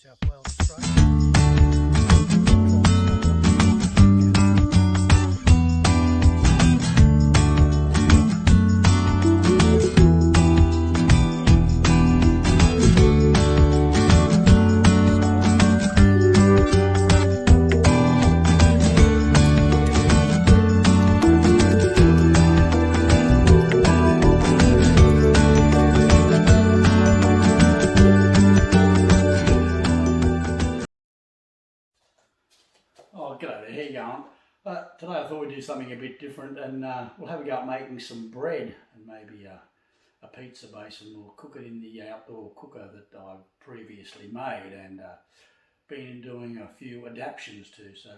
South Wales, Australia. Oh, g'day there, how you going? Today I thought we'd do something a bit different and we'll have a go at making some bread and maybe a pizza base, and we'll cook it in the outdoor cooker that I've previously made and been doing a few adaptations to. So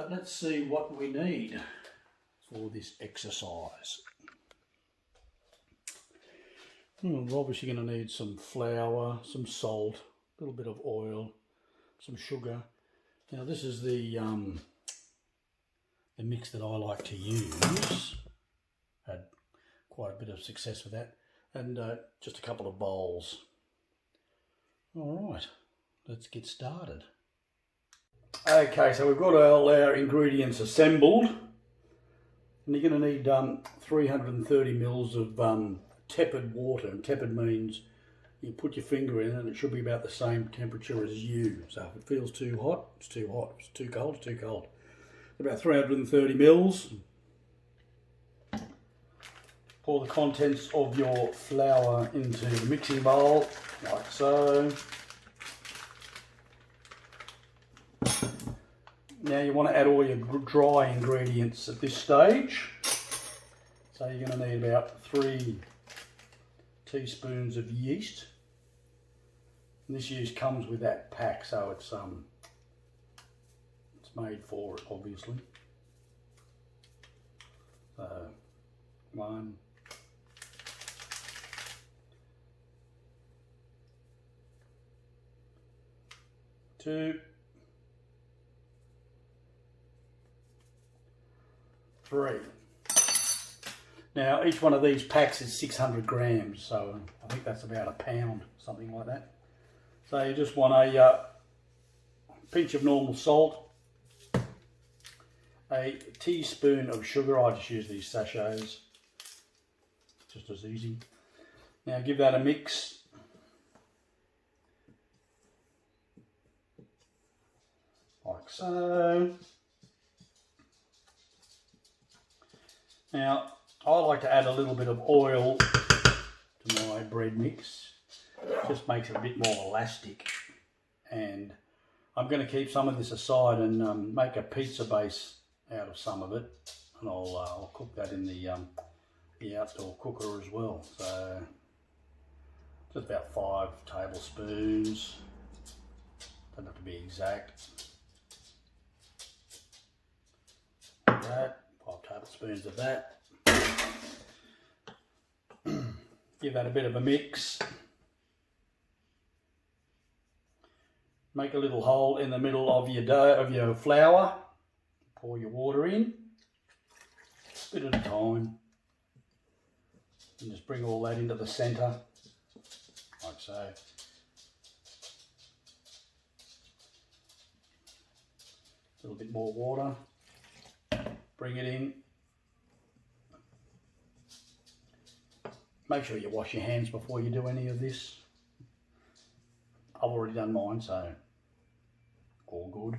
let's see what we need for this exercise. We're obviously going to need some flour, some salt, a little bit of oil, some sugar. Now this is the mix that I like to use. Had quite a bit of success with that, and just a couple of bowls. All right, let's get started. Okay, so we've got all our ingredients assembled, and you're going to need 330 mils of tepid water, and tepid means you put your finger in and it should be about the same temperature as you. So if it feels too hot, it's too hot. If it's too cold, it's too cold. About 330 mils. Pour the contents of your flour into the mixing bowl, like so. Now you want to add all your dry ingredients at this stage. So you're going to need about 3 teaspoons of yeast. And this yeast comes with that pack, so it's made for it, obviously. So 1, 2, 3. Now each one of these packs is 600 grams, so I think that's about a pound, something like that. So you just want a pinch of normal salt, a teaspoon of sugar. I just use these sachets, just as easy. Now give that a mix. Like so. Now I like to add a little bit of oil to my bread mix. Just makes it a bit more elastic, and I'm going to keep some of this aside and make a pizza base out of some of it, and I'll cook that in the outdoor cooker as well. So just about 5 tablespoons, doesn't have to be exact. Like that, 5 tablespoons of that. Give that a bit of a mix. Make a little hole in the middle of your dough, of your flour. Pour your water in, a bit at a time. And just bring all that into the centre, like so. A little bit more water. Bring it in. Make sure you wash your hands before you do any of this. I've already done mine, so all good.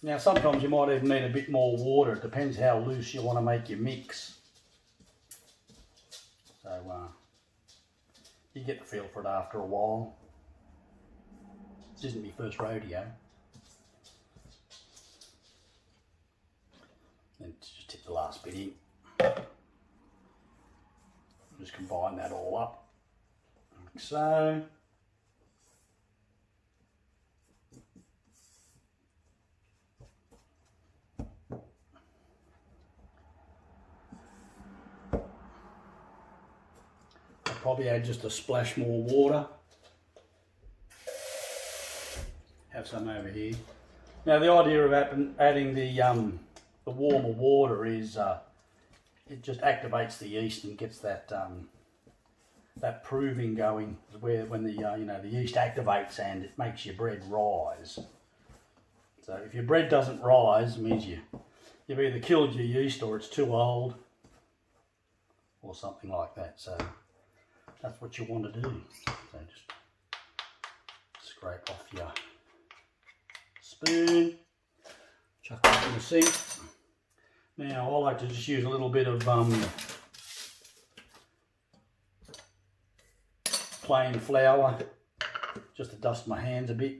Now sometimes you might even need a bit more water. It depends how loose you want to make your mix. So you get the feel for it after a while. This isn't my first rodeo. And just tip the last bit in. Just combine that all up, like so. I'll probably add just a splash more water. Have some over here. Now the idea of adding the warmer water is it just activates the yeast and gets that that proving going, where when the the yeast activates and it makes your bread rise. So if your bread doesn't rise, it means you've either killed your yeast or it's too old or something like that. So that's what you want to do. So just scrape off your spoon, chuck it in the sink. Now I like to just use a little bit of plain flour just to dust my hands a bit.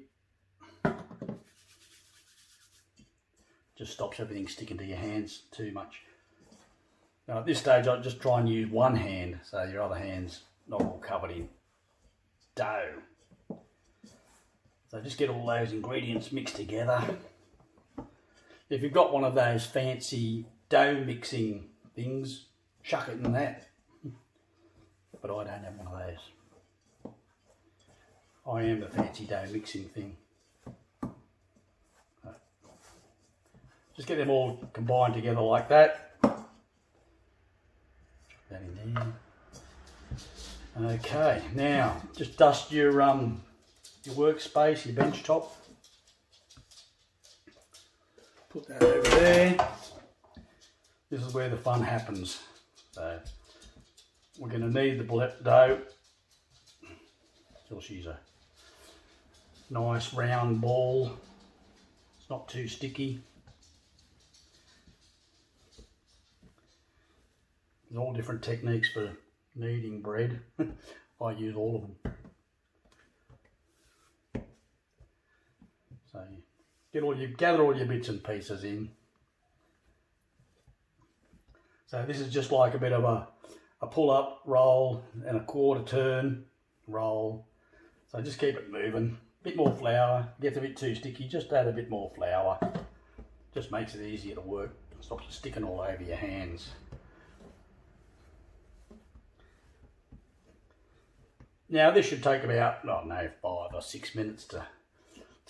Just stops everything sticking to your hands too much. Now at this stage I just try and use one hand so your other hand's not all covered in dough. So just get all those ingredients mixed together. If you've got one of those fancy dough mixing things, chuck it in that. But I don't have one of those. I am the fancy dough mixing thing. Just get them all combined together like that. Chuck that in there. Okay, now just dust your workspace, your bench top. Put that over there. This is where the fun happens. So we're going to knead the dough till she's a nice round ball. It's not too sticky. There's all different techniques for kneading bread. I use all of them. So gather all your bits and pieces in. So this is just like a bit of a pull up roll and a quarter turn roll. So just keep it moving. A bit more flour. Gets a bit too sticky, just add a bit more flour. Just makes it easier to work. Stops it sticking all over your hands. Now this should take about, I don't know, 5 or 6 minutes to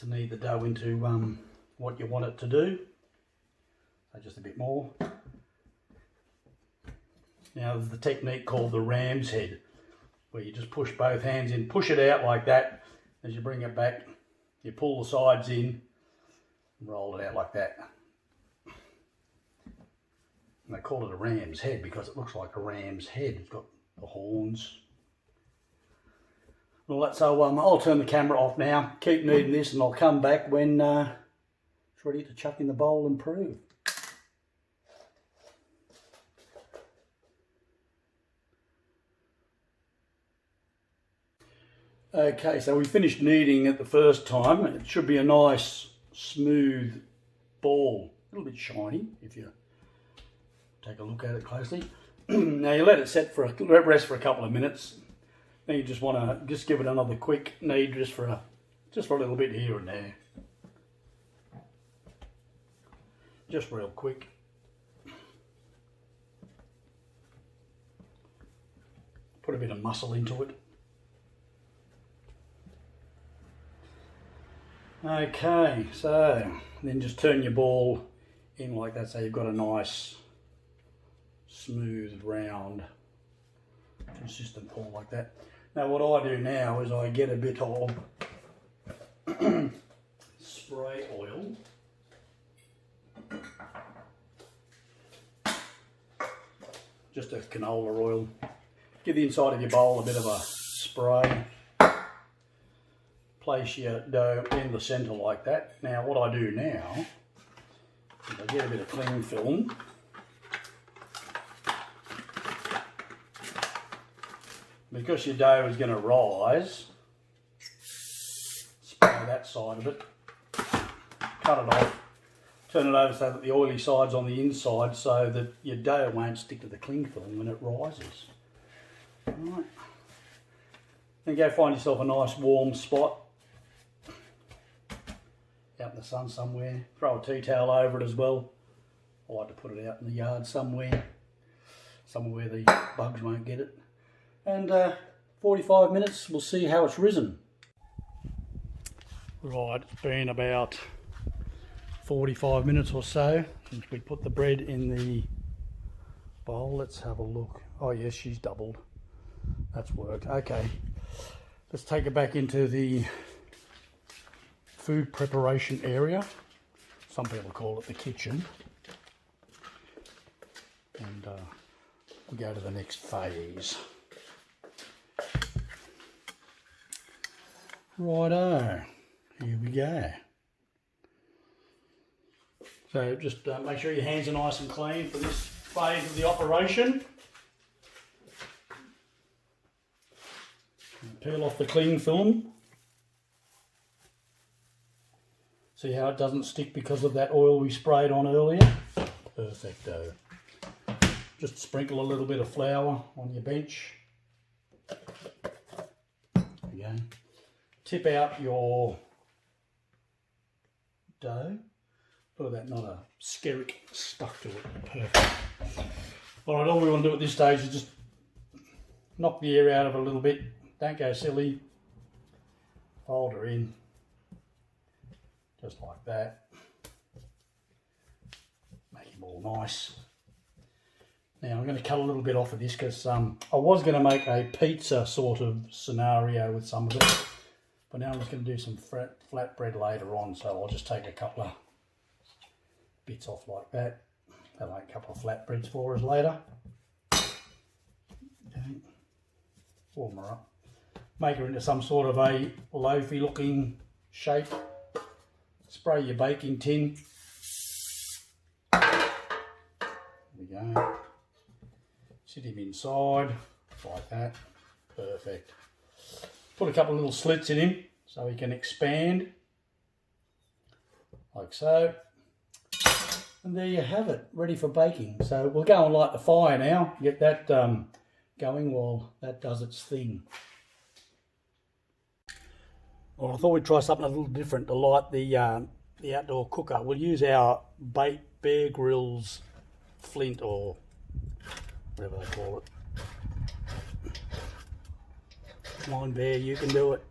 knead the dough into what you want it to do. So just a bit more. Now there's the technique called the ram's head, where you just push both hands in, push it out like that. As you bring it back, you pull the sides in, and roll it out like that. And they call it a ram's head because it looks like a ram's head. It's got the horns. Well, so I'll turn the camera off now, keep kneading this, and I'll come back when it's ready to chuck in the bowl and prove. Okay, so we finished kneading it the first time. It should be a nice, smooth ball. A little bit shiny if you take a look at it closely. Now you let it rest for a couple of minutes. Then you just want to give it another quick knead just for a little bit here and there. Just real quick. Put a bit of muscle into it. Okay, so then just turn your ball in like that so you've got a nice, smooth, round, consistent ball like that. Now what I do now is I get a bit of spray oil. Just a canola oil. Give the inside of your bowl a bit of a spray. Place your dough in the centre like that. Now what I do now is I get a bit of cling film. Because your dough is going to rise, spray that side of it, cut it off, turn it over so that the oily side's on the inside so that your dough won't stick to the cling film when it rises. Alright. Then go find yourself a nice warm spot out in the sun somewhere. Throw a tea towel over it as well. I like to put it out in the yard somewhere where the bugs won't get it. And 45 minutes, we'll see how it's risen. Right, it's been about 45 minutes or so since we put the bread in the bowl. Let's have a look. Oh yes, she's doubled. That's worked. Okay, let's take it back into the food preparation area. Some people call it the kitchen. And we'll go to the next phase. Righto, here we go. So just make sure your hands are nice and clean for this phase of the operation. And peel off the cling film. See how it doesn't stick because of that oil we sprayed on earlier? Perfecto. Just sprinkle a little bit of flour on your bench. There you go. Tip out your dough. Look at that, not a skerrick stuck to it. Perfect. Alright, all we want to do at this stage is just knock the air out of it a little bit. Don't go silly. Fold her in. Just like that. Make it all nice. Now I'm going to cut a little bit off of this because I was going to make a pizza sort of scenario with some of it. But now I'm just going to do some flatbread later on. So I'll just take a couple of bits off like that. That'll make a couple of flatbreads for us later. Okay. Warm her up. Make her into some sort of a loafy looking shape. Spray your baking tin. There we go. Sit him inside, like that. Perfect. Put a couple of little slits in him so he can expand. Like so. And there you have it, ready for baking. So we'll go and light the fire now, get that going while that does its thing. Well, I thought we'd try something a little different to light the outdoor cooker. We'll use our Bear Grylls flint or whatever they call it. Come on, Bear, you can do it.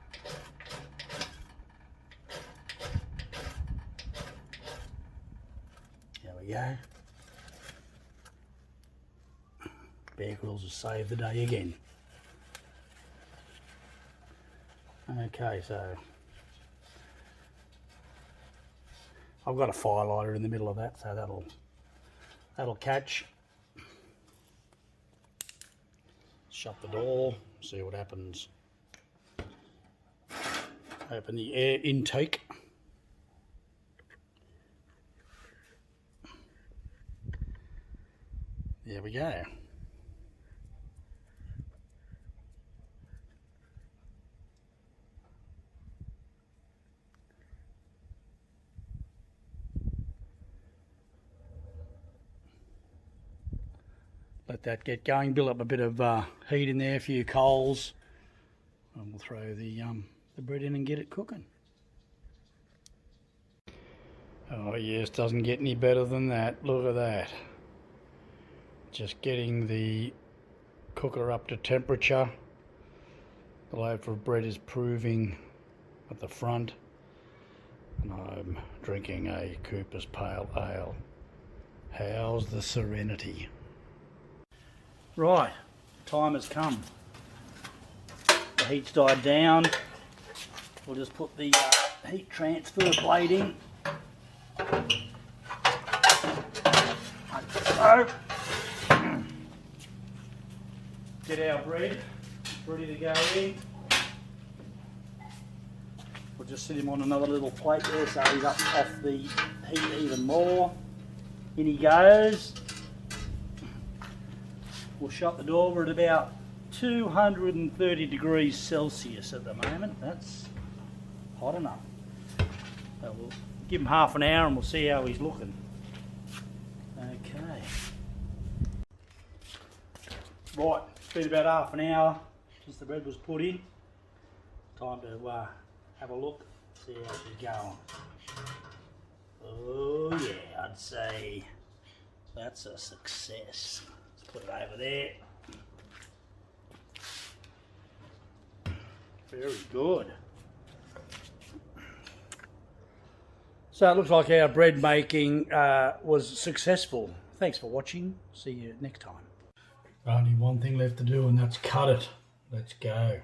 There we go. Bear Grylls has saved the day again. Okay, so I've got a fire lighter in the middle of that, so that'll catch. Shut the door, see what happens. Open the air intake. There we go. Let that get going, build up a bit of heat in there, a few coals, and we'll throw the bread in and get it cooking. Oh yes, doesn't get any better than that. Look at that. Just getting the cooker up to temperature. The loaf of bread is proving at the front, and I'm drinking a Cooper's Pale Ale. How's the serenity? Right, time has come. The heat's died down. We'll just put the heat transfer plate in. Like so. Get our bread ready to go in. We'll just sit him on another little plate there so he's up off the heat even more. In he goes. We'll shut the door. We're at about 230 degrees Celsius at the moment. That's hot enough. So we'll give him half an hour and we'll see how he's looking. Okay. Right, it's been about half an hour since the bread was put in. Time to have a look, see how she's going. Oh yeah, I'd say that's a success. Put it over there. Very good. So it looks like our bread making was successful. Thanks for watching. See you next time. Only one thing left to do, and that's cut it. Let's go.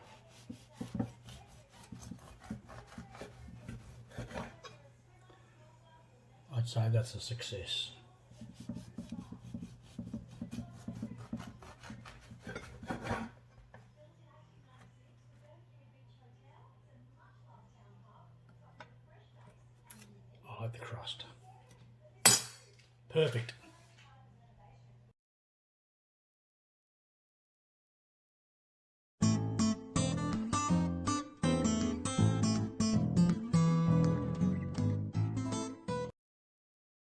I'd say that's a success. I like the crust. Perfect.